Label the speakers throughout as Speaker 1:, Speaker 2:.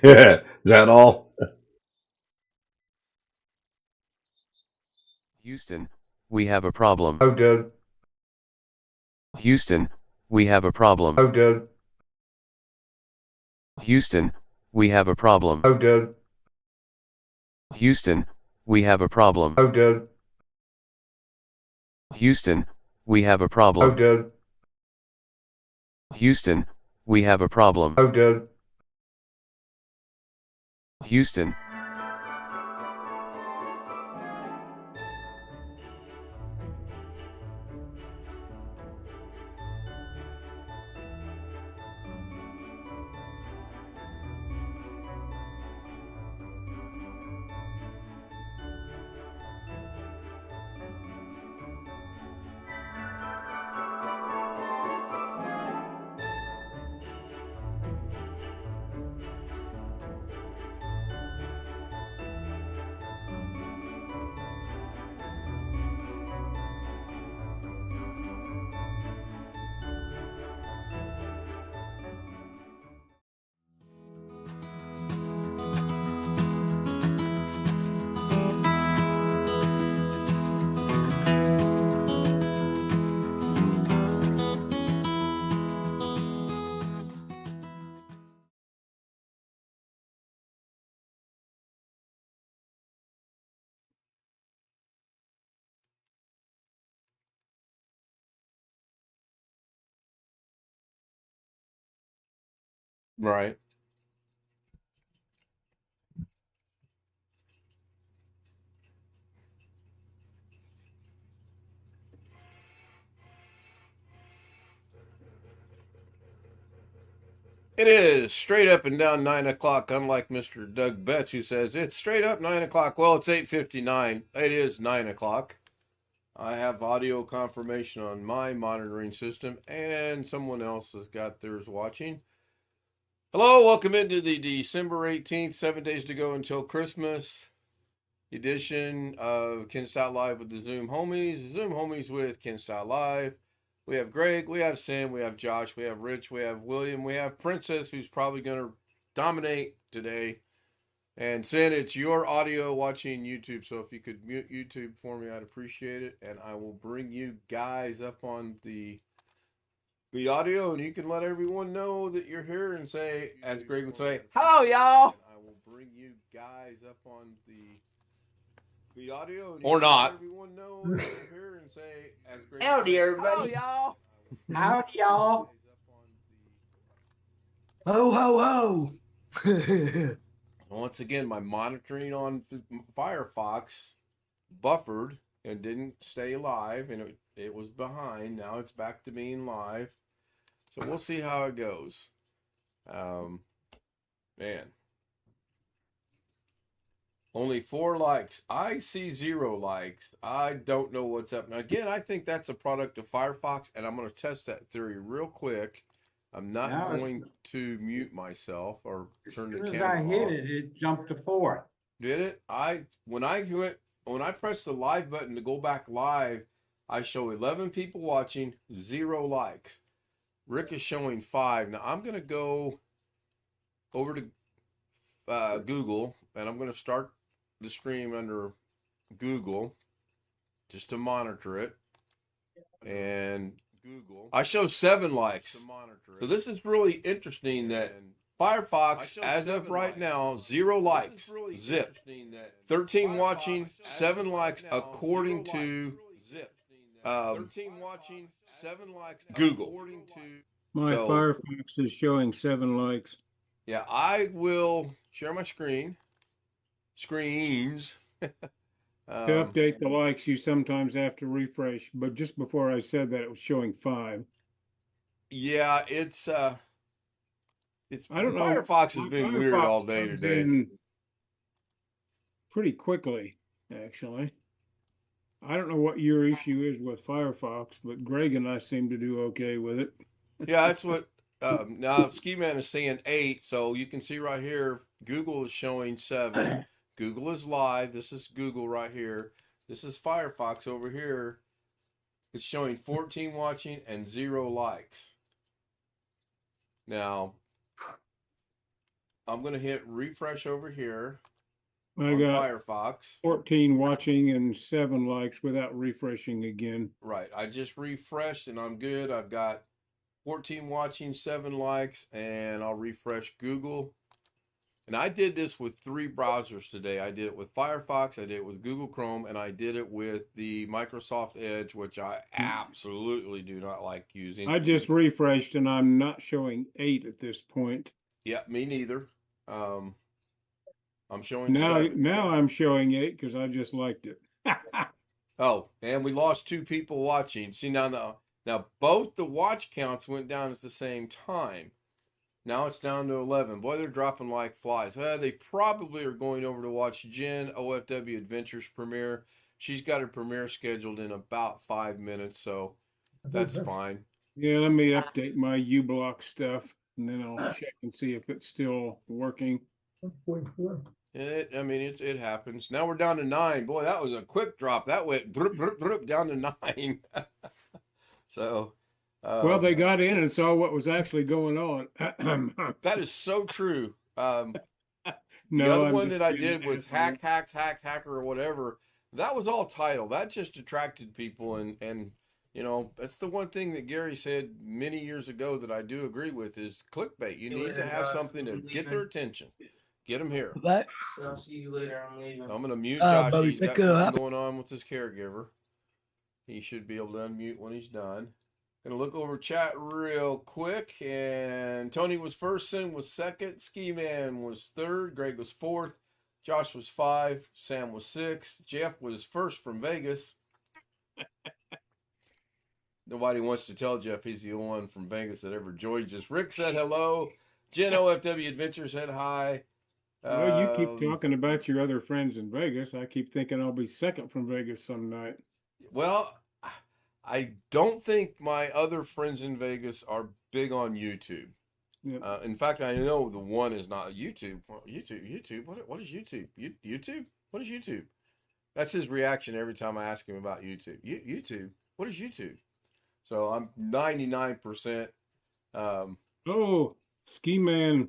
Speaker 1: Is that all?
Speaker 2: Houston, we have a problem.
Speaker 3: Oh, Doug.
Speaker 2: Houston, we have a problem.
Speaker 3: Oh, Doug.
Speaker 2: Houston, we have a problem.
Speaker 3: Oh, Doug.
Speaker 2: Houston, we have a problem.
Speaker 3: Oh, Doug.
Speaker 2: Houston, we have a
Speaker 3: Oh,
Speaker 2: problem.
Speaker 3: Doug.
Speaker 2: Houston, we have a problem.
Speaker 3: Oh, Doug.
Speaker 2: Houston.
Speaker 1: Right. It is straight up and down 9 o'clock, unlike Mr. Doug Betts, who says it's straight up 9 o'clock. Well, it's 8:59. It is 9 o'clock. I have audio confirmation on my monitoring system, and someone else has got theirs watching. Hello, welcome into the December 18th, 7 days to go until Christmas edition of Ken Stout Live with the Zoom Homies. Zoom Homies with Ken Stout Live. We have Greg, we have Sam, we have Josh, we have Rich, we have William, we have Princess, who's probably going to dominate today. And Sin, it's your audio watching YouTube, so if you could mute YouTube for me, I'd appreciate it. And I will bring you guys up on the audio, and you can let everyone know that you're here and say, as Greg would say, hello, y'all. And I will bring you guys up on the audio, and or not. Let everyone know that you're here and say, as Greg
Speaker 3: Howdy,
Speaker 1: would say,
Speaker 3: everybody.
Speaker 1: hello, y'all.
Speaker 3: Howdy, y'all. Ho, ho, ho.
Speaker 1: Once again, my monitoring on Firefox buffered and didn't stay live, and it was behind. Now it's back to being live. So we'll see how it goes. Man. Only 4 likes. I see 0 likes. I don't know what's up. Now, again, I think that's a product of Firefox, and I'm going to test that theory real quick. I'm not going to mute myself or turn the camera off.
Speaker 4: As I hit it, it jumped to 4.
Speaker 1: Did it? When I press the live button to go back live, I show 11 people watching, 0 likes. Rick is showing 5. Now I'm gonna go over to Google, and I'm gonna start the stream under Google just to monitor it. And Google, I show 7 likes. So this is really interesting that Firefox, as of right now, 0 likes. Zip. 13 watching, 7 likes, according to 13 watching, 7 likes, Google.
Speaker 5: My Firefox is showing 7 likes.
Speaker 1: Yeah, I will share my screens.
Speaker 5: To update the likes, you sometimes have to refresh, but just before I said that, it was showing 5.
Speaker 1: Yeah, it's
Speaker 5: I don't know.
Speaker 1: Firefox has been weird all day today.
Speaker 5: Pretty quickly, actually. I don't know what your issue is with Firefox, but Greg and I seem to do okay with it.
Speaker 1: Yeah, that's what. Now Ski Man is saying 8, so you can see right here, Google is showing 7. Google is live. This is Google right here. This is Firefox over here. It's showing 14 watching and 0 likes. Now, I'm going to hit refresh over here
Speaker 5: I
Speaker 1: on
Speaker 5: got
Speaker 1: Firefox.
Speaker 5: 14 watching and 7 likes without refreshing again.
Speaker 1: Right. I just refreshed and I'm good. I've got 14 watching, 7 likes, and I'll refresh Google. And I did this with 3 browsers today. I did it with Firefox, I did it with Google Chrome, and I did it with the Microsoft Edge, which I absolutely do not like using.
Speaker 5: I just refreshed and I'm not showing 8 at this point.
Speaker 1: Yeah, me neither. I'm showing
Speaker 5: Now
Speaker 1: 7.
Speaker 5: I'm showing 8 because I just liked it.
Speaker 1: Oh, and we lost 2 people watching. See, now both the watch counts went down at the same time. Now it's down to 11. Boy, they're dropping like flies. They probably are going over to watch Jen OFW Adventures premiere. She's got her premiere scheduled in about 5 minutes, so that's fine.
Speaker 5: Yeah, let me update my uBlock stuff and then I'll check and see if it's still working.
Speaker 1: It happens. Now we're down to 9. Boy, that was a quick drop. That went droop, droop, droop, down to 9. So,
Speaker 5: well, they got in and saw what was actually going on.
Speaker 1: that is so true.
Speaker 5: No,
Speaker 1: the other
Speaker 5: I'm
Speaker 1: one
Speaker 5: just
Speaker 1: that I
Speaker 5: being
Speaker 1: did was
Speaker 5: an
Speaker 1: hacker or whatever. That was all title. That just attracted people, and you know, that's the one thing that Gary said many years ago that I do agree with is clickbait. You need to have something to get their attention. Get them here.
Speaker 3: But
Speaker 6: So I'll see you later. I'm leaving.
Speaker 1: So I'm going to mute Josh.
Speaker 3: Bobby,
Speaker 1: He's got
Speaker 3: pick
Speaker 1: something
Speaker 3: up.
Speaker 1: going on with his caregiver. He should be able to unmute when he's done. Going to look over chat real quick. And Tony was first, Sin was second, Ski Man was third, Greg was fourth, Josh was 5, Sam was 6, Jeff was first from Vegas. Nobody wants to tell Jeff he's the only one from Vegas that ever joins us. Rick said hello. Jen OFW Adventure said hi.
Speaker 5: Well, you keep talking about your other friends in Vegas. I keep thinking I'll be second from Vegas some night.
Speaker 1: Well, I don't think my other friends in Vegas are big on YouTube.
Speaker 5: Yep.
Speaker 1: In fact, I know the one is not YouTube. YouTube. What is YouTube? YouTube? What is YouTube? That's his reaction every time I ask him about YouTube. YouTube? What is YouTube? So I'm 99%.
Speaker 5: Oh, Ski Man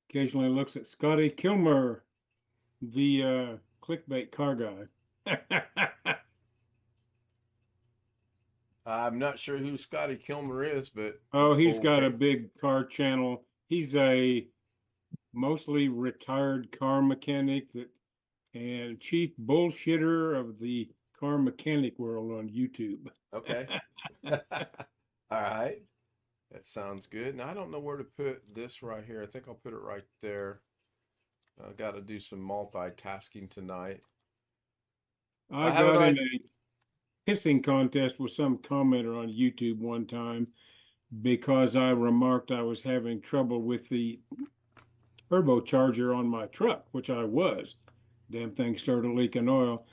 Speaker 5: occasionally looks at Scotty Kilmer, the clickbait car guy.
Speaker 1: I'm not sure who Scotty Kilmer is, but
Speaker 5: Oh, he's got a
Speaker 1: okay.
Speaker 5: big car channel. He's a mostly retired car mechanic and chief bullshitter of the car mechanic world on YouTube.
Speaker 1: Okay. All right. That sounds good. Now, I don't know where to put this right here. I think I'll put it right there. I've got to do some multitasking tonight.
Speaker 5: I got in a pissing contest with some commenter on YouTube one time because I remarked I was having trouble with the turbocharger on my truck, which I was. Damn thing started leaking oil.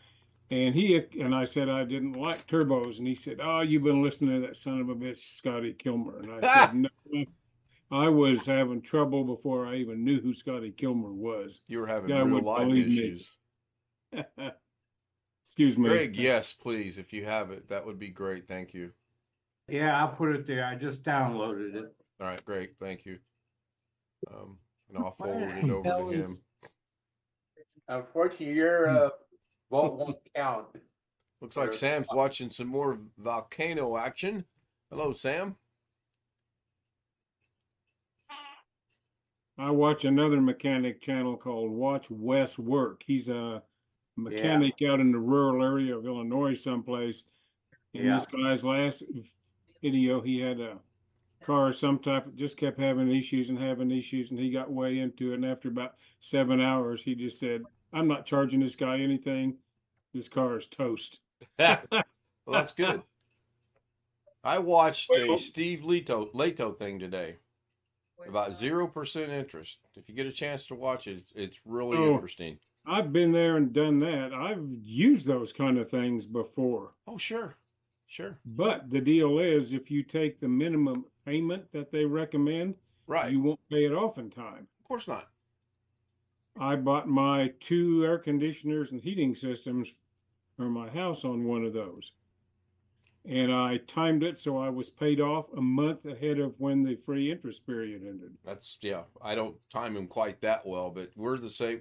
Speaker 5: And I said I didn't like turbos, and he said, "Oh, you've been listening to that son of a bitch, Scotty Kilmer." And I said, "No, I was having trouble before I even knew who Scotty Kilmer was."
Speaker 1: You were having
Speaker 5: Guy
Speaker 1: real
Speaker 5: wouldn't
Speaker 1: life
Speaker 5: believe me.
Speaker 1: issues.
Speaker 5: Excuse me.
Speaker 1: Greg, yes, please. If you have it, that would be great. Thank you.
Speaker 4: Yeah, I'll put it there. I just downloaded it.
Speaker 1: All right, great. Thank you. And I'll forward it over to him.
Speaker 6: Unfortunately, your vote won't count.
Speaker 1: Looks like Sam's watching some more volcano action. Hello, Sam.
Speaker 5: I watch another mechanic channel called Watch Wes Work. He's a mechanic out in the rural area of Illinois someplace. In
Speaker 4: Yeah.
Speaker 5: this guy's last video, he had a car of some type that just kept having issues, and he got way into it. And after about 7 hours, he just said, "I'm not charging this guy anything. This car is toast."
Speaker 1: Well, that's good. I watched a
Speaker 5: Well-
Speaker 1: Steve Leto thing today about 0% interest. If you get a chance to watch it, it's really
Speaker 5: Oh.
Speaker 1: interesting.
Speaker 5: I've been there and done that. I've used those kind of things before.
Speaker 1: Oh, sure. Sure.
Speaker 5: But the deal is, if you take the minimum payment that they recommend,
Speaker 1: Right.
Speaker 5: you won't pay it off in time.
Speaker 1: Of course not.
Speaker 5: I bought my 2 air conditioners and heating systems for my house on one of those. And I timed it so I was paid off a month ahead of when the free interest period ended.
Speaker 1: That's, yeah. I don't time them quite that well, but we're the same.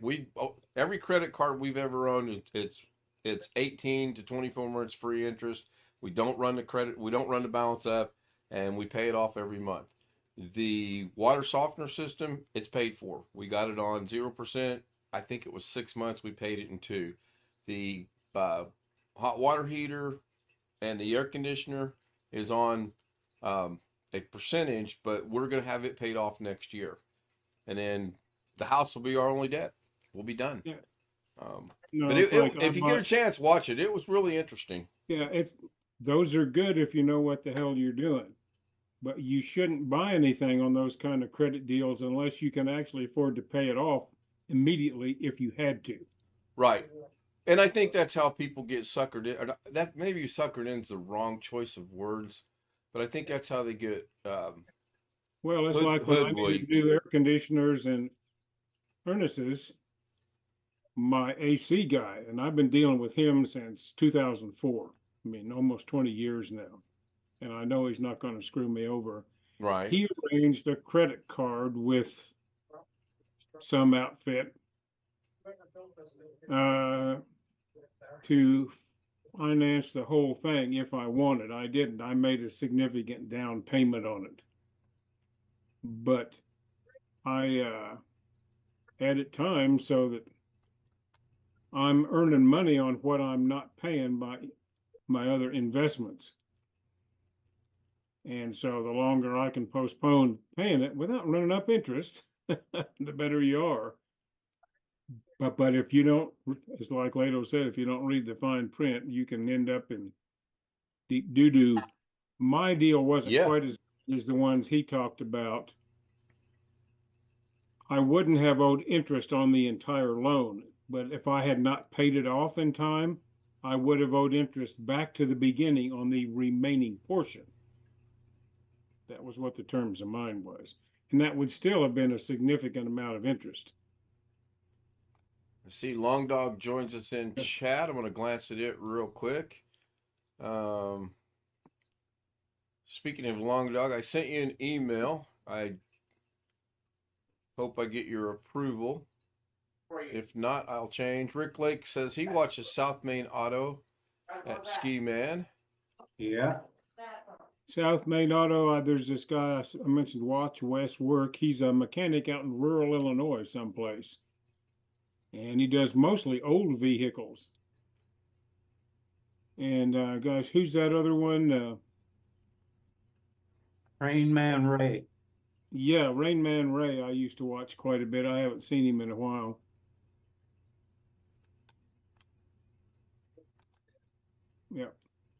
Speaker 1: Every credit card we've ever owned, it's 18 to 24 months free interest. We don't run the credit. We don't run the balance up, and we pay it off every month. The water softener system, it's paid for. We got it on 0%. I think it was 6 months. We paid it in 2. The hot water heater and the air conditioner is on a percentage, but we're going to have it paid off next year. And then the house will be our only debt. We'll be done.
Speaker 5: Yeah.
Speaker 1: But
Speaker 5: like
Speaker 1: if you get a chance, watch it. It was really interesting.
Speaker 5: Yeah, those are good if you know what the hell you're doing. But you shouldn't buy anything on those kind of credit deals unless you can actually afford to pay it off immediately if you had to.
Speaker 1: Right. And I think that's how people get suckered in. Or that maybe suckered in is the wrong choice of words, but I think that's how they get.
Speaker 5: Well, it's like when I need to do air conditioners and furnaces, my AC guy, and I've been dealing with him since 2004. I mean, almost 20 years now. And I know he's not going to screw me over.
Speaker 1: Right.
Speaker 5: He arranged a credit card with some outfit to finance the whole thing if I wanted. I didn't. I made a significant down payment on it. But I added time so that I'm earning money on what I'm not paying by my other investments. And so the longer I can postpone paying it without running up interest, the better you are. But if you don't, it's like Lato said, if you don't read the fine print, you can end up in deep doo-doo. My deal wasn't quite as good as the ones he talked about. I wouldn't have owed interest on the entire loan, but if I had not paid it off in time, I would have owed interest back to the beginning on the remaining portion. That was what the terms of mine was. And that would still have been a significant amount of interest.
Speaker 1: I see Long Dog joins us in chat. I'm going to glance at it real quick. Speaking of Long Dog, I sent you an email. I hope I get your approval. If not, I'll change. Rick Lake says he watches South Main Auto at Ski Man.
Speaker 4: Yeah.
Speaker 5: South Main Auto, there's this guy I mentioned, Watch West Work. He's a mechanic out in rural Illinois someplace. And he does mostly old vehicles. And gosh, who's that other one?
Speaker 4: Rain Man Ray.
Speaker 5: Yeah, Rain Man Ray I used to watch quite a bit. I haven't seen him in a while. Yeah.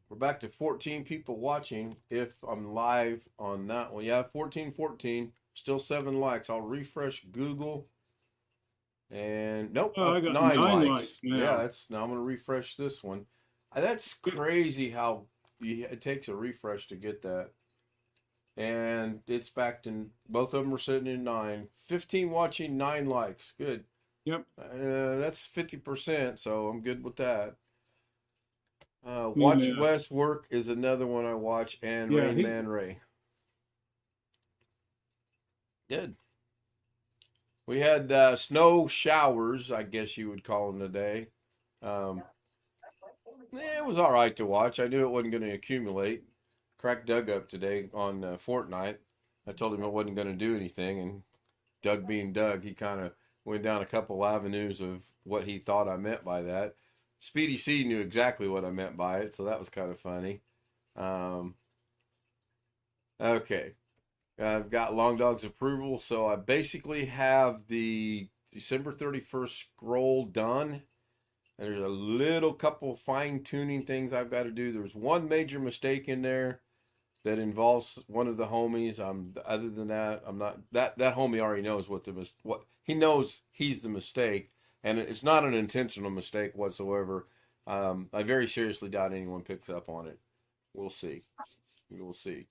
Speaker 1: We're back to 14 people watching if I'm live on that one. Yeah, 14. Still 7 likes. I'll refresh Google. And nope,
Speaker 5: I got
Speaker 1: 9 likes.
Speaker 5: likes now.
Speaker 1: Yeah, now I'm going to refresh this one. That's crazy how it takes a refresh to get that. And it's back to, both of them are sitting in 9. 15 watching, 9 likes. Good.
Speaker 5: Yep.
Speaker 1: That's 50%, so I'm good with that. Watch West Work is another one I watch, and Rain Man Ray. Good. We had snow showers, I guess you would call them today. It was all right to watch. I knew it wasn't going to accumulate. Cracked Doug up today on Fortnite. I told him I wasn't going to do anything, and Doug being Doug, he kind of went down a couple avenues of what he thought I meant by that. Speedy C knew exactly what I meant by it, so that was kind of funny. Okay. I've got Long Dog's approval, so I basically have the December 31st scroll done. And there's a little couple fine-tuning things I've got to do. There's one major mistake in there that involves one of the homies. Other than that, I'm not. That homie already knows what he knows. He's the mistake, and it's not an intentional mistake whatsoever. I very seriously doubt anyone picks up on it. We'll see. We'll see.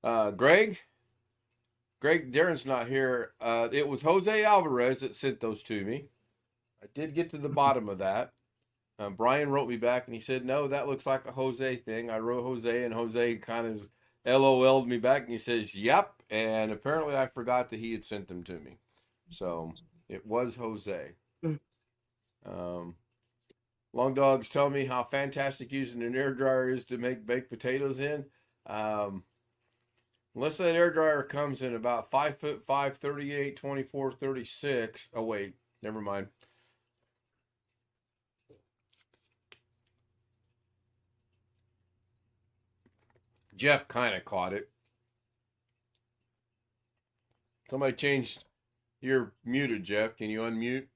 Speaker 1: Greg, Darren's not here. It was Jose Alvarez that sent those to me. I did get to the bottom of that. Brian wrote me back and he said, no, that looks like a Jose thing. I wrote Jose, and Jose kind of LOL'd me back and he says, yep. And apparently I forgot that he had sent them to me. So it was Jose. Long Dogs tell me how fantastic using an air dryer is to make baked potatoes in. Unless that air dryer comes in about 5'5", 38, 24, 36. Oh, wait, never mind. Jeff kind of caught it. Somebody changed. You're muted, Jeff. Can you unmute?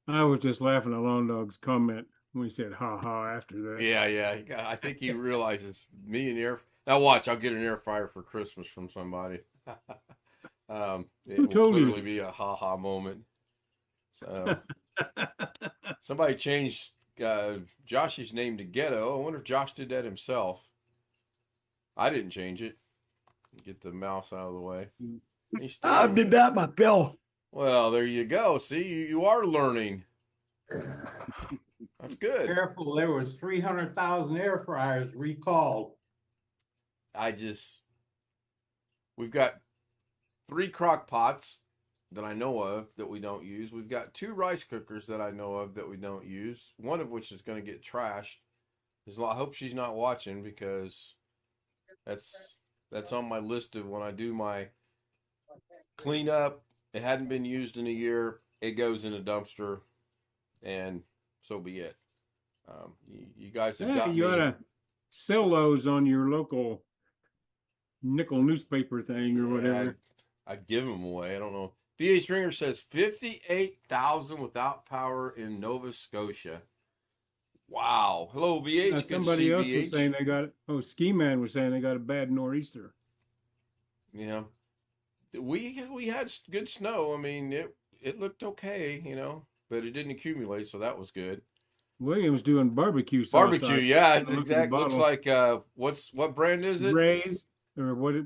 Speaker 5: I was just laughing at Long Dog's comment when he said "ha ha" after that.
Speaker 1: Yeah. I think he realizes me and air. Now watch, I'll get an air fryer for Christmas from somebody. It
Speaker 5: Who
Speaker 1: will
Speaker 5: told you?
Speaker 1: clearly be a ha ha moment. So somebody changed Josh's name to Ghetto. I wonder if Josh did that himself. I didn't change it. Get the mouse out of the way.
Speaker 3: I did that myself.
Speaker 1: Well, there you go. See, you are learning. That's good.
Speaker 4: Careful, there was 300,000 air fryers recalled.
Speaker 1: We've got 3 crock pots that I know of that we don't use. We've got 2 rice cookers that I know of that we don't use. One of which is going to get trashed. I hope she's not watching, because that's on my list of when I do my cleanup. It hadn't been used in a year. It goes in a dumpster, and so be it. You guys have got
Speaker 5: You
Speaker 1: me.
Speaker 5: ought to sell those on your local nickel newspaper thing or whatever.
Speaker 1: I'd give them away. I don't know. B.A. Stringer says 58,000 without power in Nova Scotia. Wow. Hello, BH. Good
Speaker 5: Somebody
Speaker 1: to
Speaker 5: else
Speaker 1: see BH.
Speaker 5: was saying they got it. Oh, Ski Man was saying they got a bad nor'easter.
Speaker 1: Yeah. We had good snow. I mean, it looked okay, but it didn't accumulate, so that was good.
Speaker 5: William's doing barbecue sauce.
Speaker 1: Barbecue, yeah,
Speaker 5: exactly.
Speaker 1: Looks like what brand is it?
Speaker 5: Ray's, or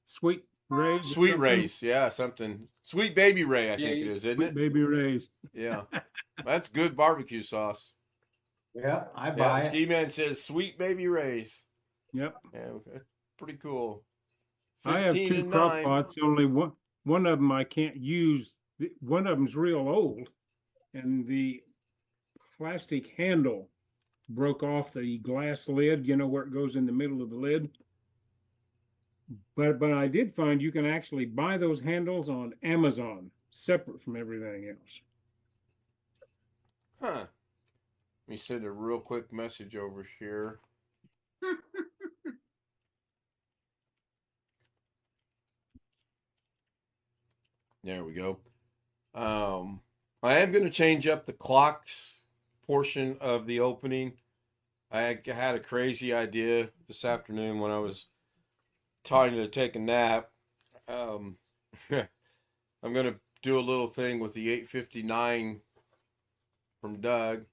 Speaker 5: Sweet Ray's.
Speaker 1: Sweet Ray's, yeah, something. Sweet Baby Ray, I think it is, isn't it?
Speaker 5: Baby Ray's.
Speaker 1: Yeah. That's good barbecue sauce.
Speaker 4: Yeah, I buy it.
Speaker 1: Ski Man says Sweet Baby Ray's.
Speaker 5: Yep.
Speaker 1: Yeah, that's pretty cool.
Speaker 5: I have 2 crock pots. Only one of them I can't use. One of them's real old, and the plastic handle broke off the glass lid. You know where it goes in the middle of the lid. But I did find you can actually buy those handles on Amazon, separate from everything else.
Speaker 1: Huh. Let me send a real quick message over here. There we go. I am going to change up the clocks portion of the opening. I had a crazy idea this afternoon when I was trying to take a nap. I'm going to do a little thing with the 8:59 from Doug.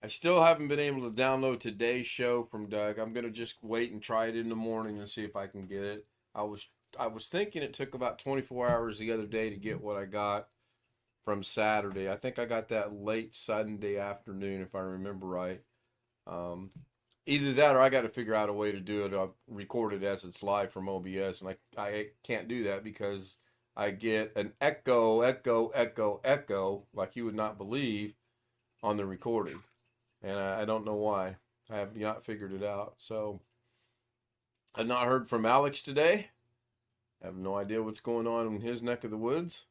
Speaker 1: I still haven't been able to download today's show from Doug. I'm going to just wait and try it in the morning and see if I can get it. I was thinking it took about 24 hours the other day to get what I got from Saturday. I think I got that late Sunday afternoon, if I remember right. Either that or I got to figure out a way to do it, record it as it's live from OBS, and I can't do that because I get an echo, like you would not believe on the recording. And I don't know why. I have not figured it out. So I've not heard from Alex today. I have no idea what's going on in his neck of the woods.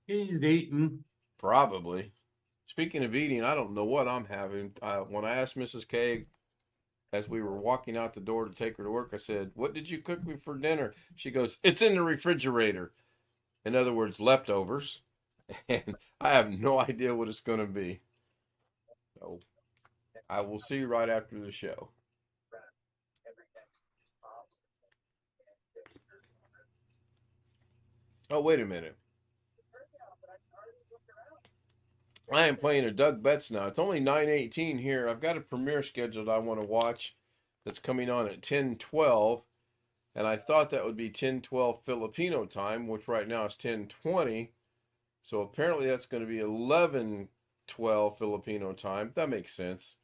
Speaker 4: He's eating.
Speaker 1: Probably. Speaking of eating, I don't know what I'm having. When I asked Mrs. K as we were walking out the door to take her to work, I said, "What did you cook me for dinner?" She goes, "It's in the refrigerator." In other words, leftovers. And I have no idea what it's going to be. So I will see you right after the show. Oh, wait a minute. I am playing a Doug Betts now. It's only 9:18 here. I've got a premiere scheduled I want to watch that's coming on at 10:12. And I thought that would be 10:12 Filipino time, which right now is 10:20. So apparently that's going to be 11:12 Filipino time. That makes sense.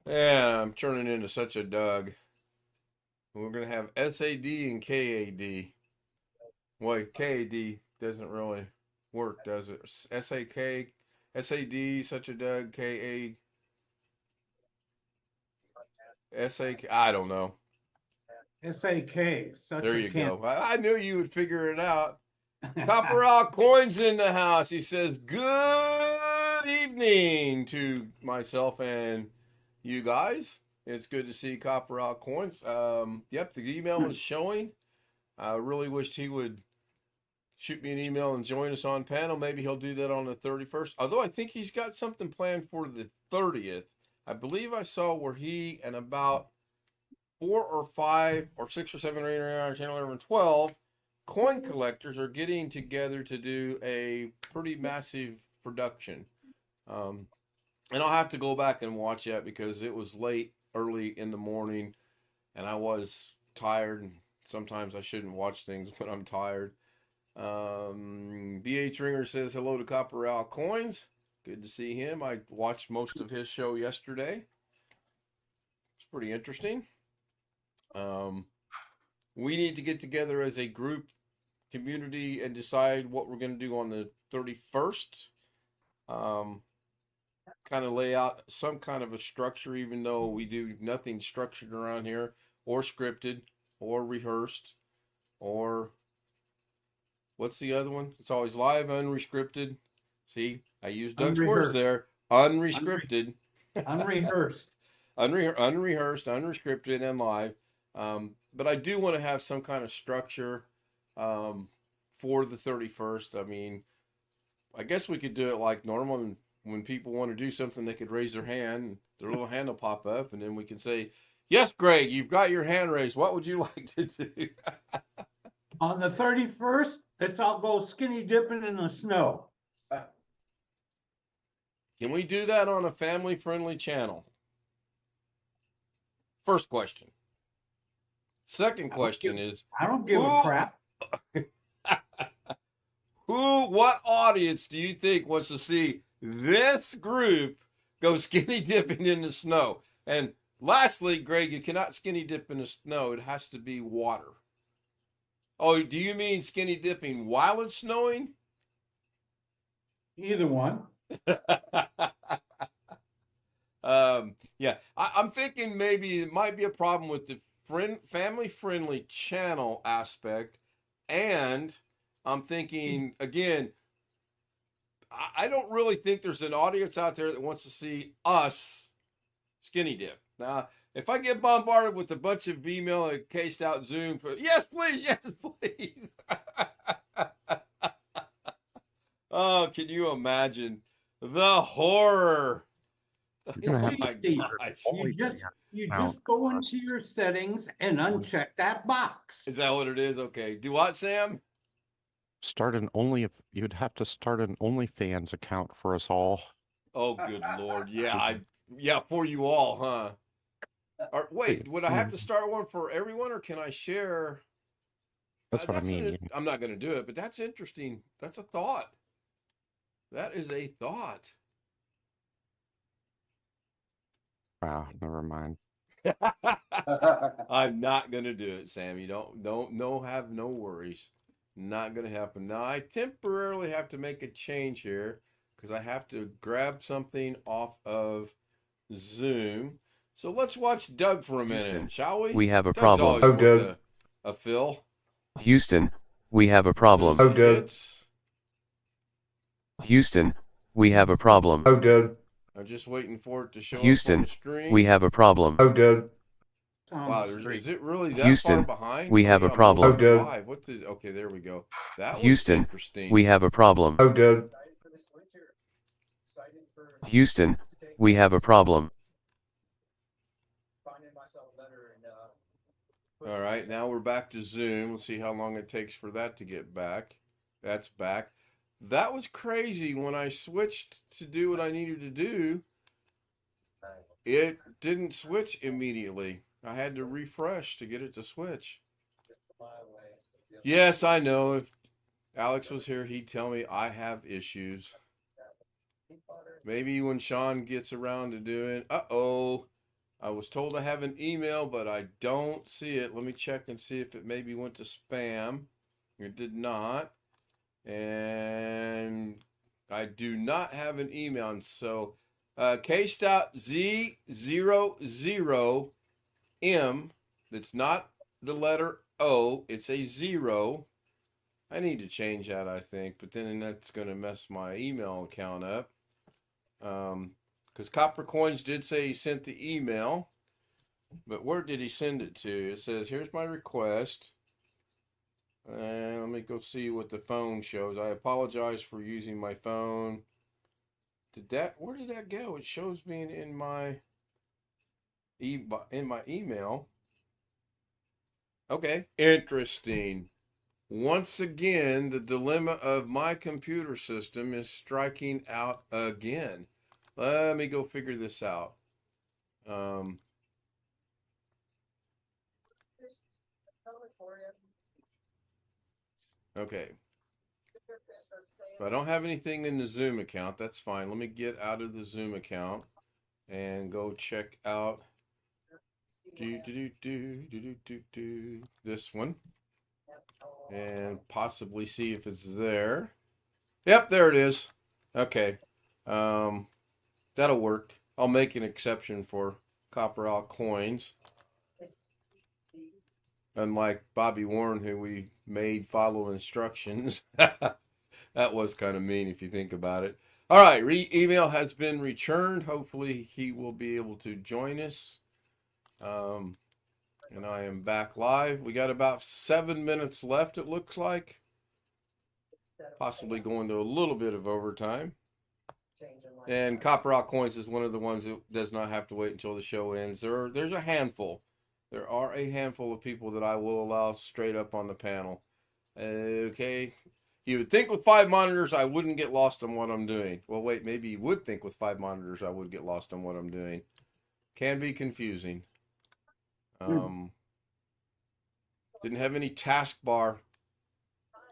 Speaker 1: Yeah, I'm turning into such a Doug. We're going to have SAD and KAD. Well, KAD doesn't really work, does it? SAD, such a Doug, I don't know.
Speaker 4: SAK, such
Speaker 1: There
Speaker 4: a
Speaker 1: you
Speaker 4: can.
Speaker 1: go. I knew you would figure it out. Copper Out Coins in the house. He says, good evening to myself and you guys. It's good to see Copper Out Coins. Yep, the email is showing. I really wished he would shoot me an email and join us on panel. Maybe he'll do that on the 31st. Although I think he's got something planned for the 30th. I believe I saw where he and about 4 or 5 or 6 or 7 or 8 or 9 or 10, 11, 12 coin collectors are getting together to do a pretty massive production. And I'll have to go back and watch that because it was late, early in the morning, and I was tired. And sometimes I shouldn't watch things when I'm tired. BH Ringer says hello to Copper Owl Coins. Good to see him. I watched most of his show yesterday. It's pretty interesting. We need to get together as a group community and decide what we're going to do on the 31st. Kind of lay out some kind of a structure, even though we do nothing structured around here or scripted or rehearsed or what's the other one? It's always live, unrestricted. See, I used Doug's words there. Unrestricted.
Speaker 4: Unrehearsed.
Speaker 1: Unrehearsed, unrestricted, and live. But I do want to have some kind of structure for the 31st. I mean, I guess we could do it like normal. And when people want to do something, they could raise their hand. And their little hand will pop up. And then we can say, yes, Greg, you've got your hand raised. What would you like to do?
Speaker 4: On the 31st, let's all go skinny dipping in the snow.
Speaker 1: Can we do that on a family-friendly channel? First question. Second question is,
Speaker 4: I don't give a crap.
Speaker 1: What audience do you think wants to see this group go skinny dipping in the snow? And lastly, Greg, you cannot skinny dip in the snow. It has to be water. Oh, do you mean skinny dipping while it's snowing?
Speaker 4: Either one.
Speaker 1: Yeah, I'm thinking maybe it might be a problem with the family-friendly channel aspect, and I'm thinking again, I don't really think there's an audience out there that wants to see us skinny dip. Now, if I get bombarded with a bunch of email and cased out Zoom for yes, please, oh, can you imagine the horror?
Speaker 4: It's easy. You just go into your settings and uncheck that box.
Speaker 1: Is that what it is? Okay. Do what, Sam?
Speaker 7: You'd have to start an OnlyFans account for us all.
Speaker 1: Oh, good Lord. Yeah, for you all, huh? Or, wait, would I have to start one for everyone, or can I share?
Speaker 7: That's what I mean.
Speaker 1: I'm not going to do it, but that's interesting. That's a thought. That is a thought.
Speaker 7: Wow, never mind.
Speaker 1: I'm not going to do it, Sam. You have no worries. Not going to happen. Now, I temporarily have to make a change here because I have to grab something off of Zoom. So let's watch Doug for a minute,
Speaker 2: Houston,
Speaker 1: shall we?
Speaker 2: We have a
Speaker 1: Doug's
Speaker 2: problem.
Speaker 1: Oh, Doug. A Phil.
Speaker 2: Houston, we have a problem.
Speaker 1: Oh, Doug.
Speaker 2: Houston, we have a problem.
Speaker 1: Oh, Doug. I'm just waiting for it to show
Speaker 2: Houston,
Speaker 1: up on the screen.
Speaker 2: we have a problem.
Speaker 1: Oh, Doug. Wow, is it really that
Speaker 2: Houston,
Speaker 1: far behind?
Speaker 2: we have a problem.
Speaker 1: Oh, Doug. Okay, there we go. That was
Speaker 2: Houston,
Speaker 1: interesting.
Speaker 2: we have a problem.
Speaker 1: Oh, Doug.
Speaker 2: Houston, we have a problem.
Speaker 1: All right, now we're back to Zoom. Let's see how long it takes for that to get back. That's back. That was crazy. When I switched to do what I needed to do, it didn't switch immediately. I had to refresh to get it to switch. Yes, I know. Alex was here, he'd tell me I have issues. Maybe when Sean gets around to doing, uh-oh, I was told I have an email, but I don't see it. Let me check and see if it maybe went to spam. It did not. And I do not have an email. And so K-Stout Z00M, that's not the letter O, it's a 0. I need to change that, I think, but then that's going to mess my email account up. Because Copper Coins did say he sent the email, but where did he send it to? It says, here's my request. And let me go see what the phone shows. I apologize for using my phone. Where did that go? It shows me in my email. Okay, interesting. Once again, the dilemma of my computer system is striking out again. Let me go figure this out. Okay. If I don't have anything in the Zoom account, that's fine. Let me get out of the Zoom account and go check out this one and possibly see if it's there. Yep, there it is. Okay. That'll work. I'll make an exception for Copper Out Coins. Unlike Bobby Warren, who we made follow instructions. That was kind of mean if you think about it. All right, email has been returned. Hopefully he will be able to join us. And I am back live. We got about 7 minutes left, it looks like. Possibly going to a little bit of overtime. And Copper Out Coins is one of the ones that does not have to wait until the show ends. There's a handful. There are a handful of people that I will allow straight up on the panel. Okay. You would think with 5 monitors I wouldn't get lost on what I'm doing. Well, wait, maybe you would think with 5 monitors I would get lost on what I'm doing. Can be confusing. Didn't have any taskbar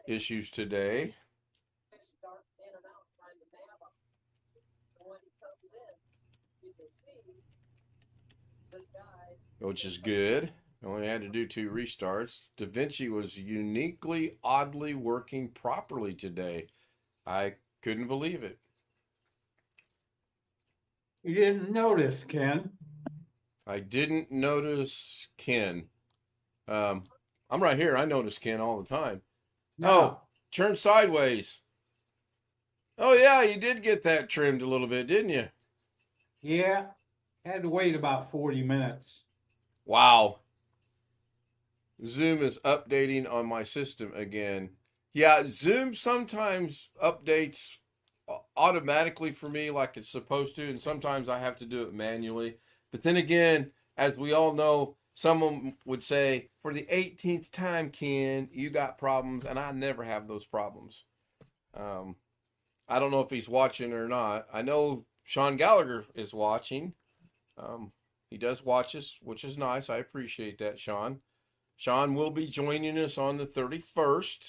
Speaker 1: issues today. Which is good. Only had to do 2 restarts. DaVinci was uniquely, oddly working properly today. I couldn't believe it.
Speaker 4: You didn't notice, Ken.
Speaker 1: I didn't notice Ken. I'm right here. I notice Ken all the time.
Speaker 4: No.
Speaker 1: Oh, turn sideways. Oh, yeah, you did get that trimmed a little bit, didn't you?
Speaker 4: Yeah. Had to wait about 40 minutes.
Speaker 1: Wow. Zoom is updating on my system again. Yeah, Zoom sometimes updates automatically for me like it's supposed to, and sometimes I have to do it manually. But then again, as we all know, someone would say, for the 18th time, Ken, you got problems, and I never have those problems. I don't know if he's watching or not. I know Sean Gallagher is watching. He does watch us, which is nice. I appreciate that, Sean. Sean will be joining us on the 31st.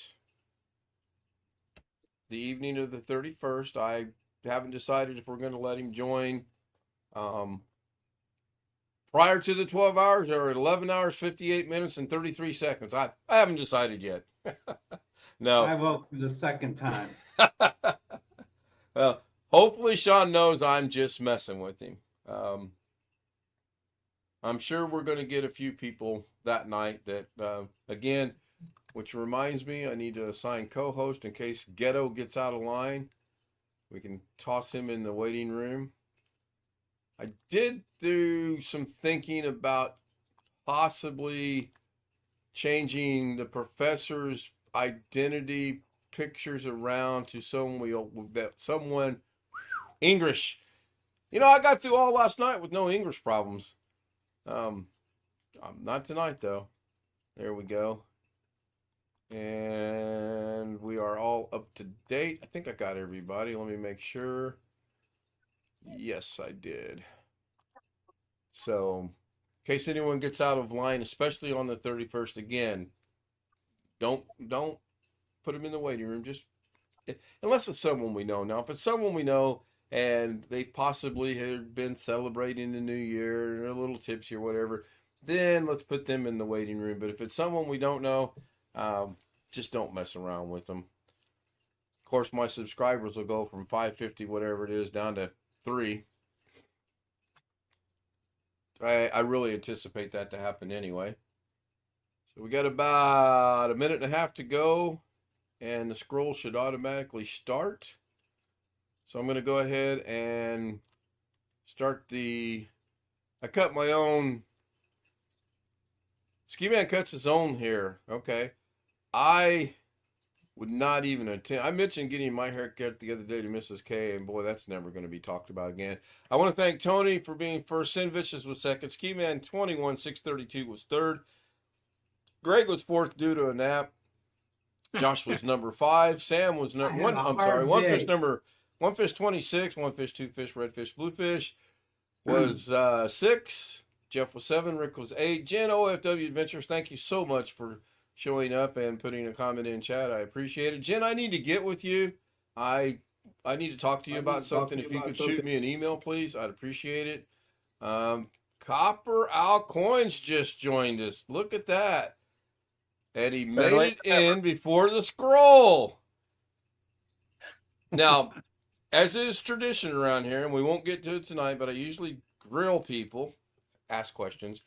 Speaker 1: The evening of the 31st. I haven't decided if we're going to let him join prior to the 12 hours or at 11 hours, 58 minutes, and 33 seconds. I haven't decided yet. No.
Speaker 4: I vote for the second time.
Speaker 1: Well, hopefully Sean knows I'm just messing with him. I'm sure we're going to get a few people that night that, again, which reminds me, I need to assign co-host in case Ghetto gets out of line. We can toss him in the waiting room. I did do some thinking about possibly changing the professor's identity pictures around to someone English. You know, I got through all last night with no English problems. Not tonight though. There we go. And we are all up to date. I think I got everybody. Let me make sure. Yes, I did. So, in case anyone gets out of line, especially on the 31st, again, don't put them in the waiting room. Just unless it's someone we know. Now, if it's someone we know and they possibly have been celebrating the new year and they're a little tipsy or whatever, then let's put them in the waiting room. But if it's someone we don't know, just don't mess around with them. Of course, my subscribers will go from 550, whatever it is, down to 3. I really anticipate that to happen anyway. So we got about a minute and a half to go, and the scroll should automatically start. So I'm going to go ahead and start I cut my own. Ski Man cuts his own hair. Okay. I would not even attempt. I mentioned getting my hair cut the other day to Mrs. K, and boy, that's never going to be talked about again. I want to thank Tony for being first. Sin Vicious was second. Ski Man 21-632 was third. Greg was fourth due to a nap. Josh was number 5. Sam was number 1. I'm sorry. One fish 26. One fish, two fish, red fish, blue fish was 6. Jeff was 7. Rick was 8. Jen OFW Adventures, thank you so much for showing up and putting a comment in chat. I appreciate it. Jen, I need to get with you. I need to talk to you about something. If you could shoot me an email, please, I'd appreciate it. Copper Al Coins just joined us. Look at that. And he made it in before the scroll. Now, as is tradition around here, and we won't get to it tonight, but I usually grill people, ask questions.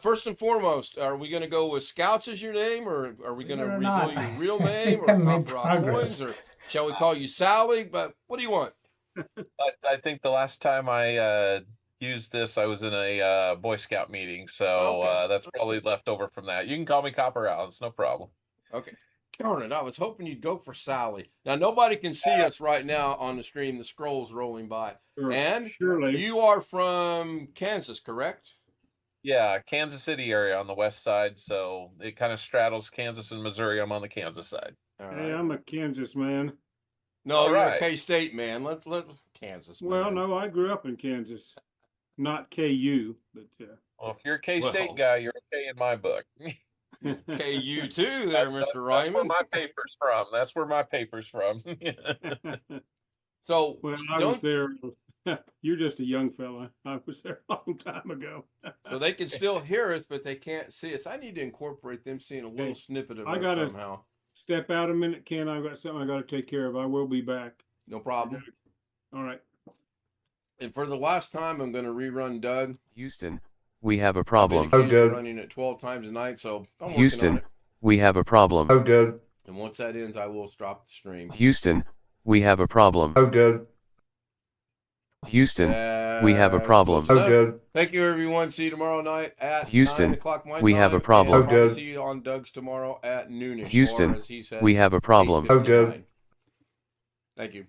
Speaker 1: First and foremost, are we going to go with Scouts as your name, or are we going to reveal your real name, or Copper Al Coins, or shall we call you Sally? But what do you want?
Speaker 8: I think the last time I used this, I was in a Boy Scout meeting, so that's probably left over from that. You can call me Copper Al. It's no problem.
Speaker 1: Okay. Darn it, I was hoping you'd go for Sally. Now, nobody can see us right now on the stream. The scroll's rolling by.
Speaker 5: Sure,
Speaker 1: And
Speaker 5: surely.
Speaker 1: you are from Kansas, correct?
Speaker 8: Yeah, Kansas City area on the west side, so it kind of straddles Kansas and Missouri. I'm on the Kansas side.
Speaker 1: All
Speaker 5: Hey,
Speaker 1: right.
Speaker 5: I'm a Kansas man.
Speaker 1: No,
Speaker 8: All
Speaker 1: you're
Speaker 8: right.
Speaker 1: a K-State man. Let Kansas man.
Speaker 5: Well, no, I grew up in Kansas, not KU, but
Speaker 8: Well, if you're a K-State
Speaker 1: Well.
Speaker 8: guy, you're okay in my book.
Speaker 1: KU too there, Mr.
Speaker 8: That's where
Speaker 1: Ryman.
Speaker 8: my paper's from. That's where my paper's from.
Speaker 1: So,
Speaker 5: well, I was there. You're just a young fella. I was there a long time ago.
Speaker 1: so they can still hear us, but they can't see us. I need to incorporate them seeing a little
Speaker 5: Hey,
Speaker 1: snippet of
Speaker 5: I
Speaker 1: us
Speaker 5: gotta
Speaker 1: somehow.
Speaker 5: step out a minute, Ken. I've got something I got to take care of. I will be back.
Speaker 1: No problem.
Speaker 5: All right.
Speaker 1: And for the last time, I'm going to rerun Doug.
Speaker 2: Houston, we have a problem.
Speaker 1: I've been running it 12 times a night, so I'm working on
Speaker 2: Houston,
Speaker 1: it.
Speaker 2: we have a problem.
Speaker 1: And once that ends, I will stop the stream.
Speaker 2: Houston, we have a problem. Houston, we have a problem.
Speaker 1: Thank you, everyone. See you tomorrow night at
Speaker 2: Houston,
Speaker 1: 9 o'clock my
Speaker 2: we
Speaker 1: time,
Speaker 2: have a problem.
Speaker 1: and I'll see you on Doug's tomorrow at noonish.
Speaker 2: Houston,
Speaker 1: or as he says,
Speaker 2: we have a problem.
Speaker 1: 8:59. Thank you.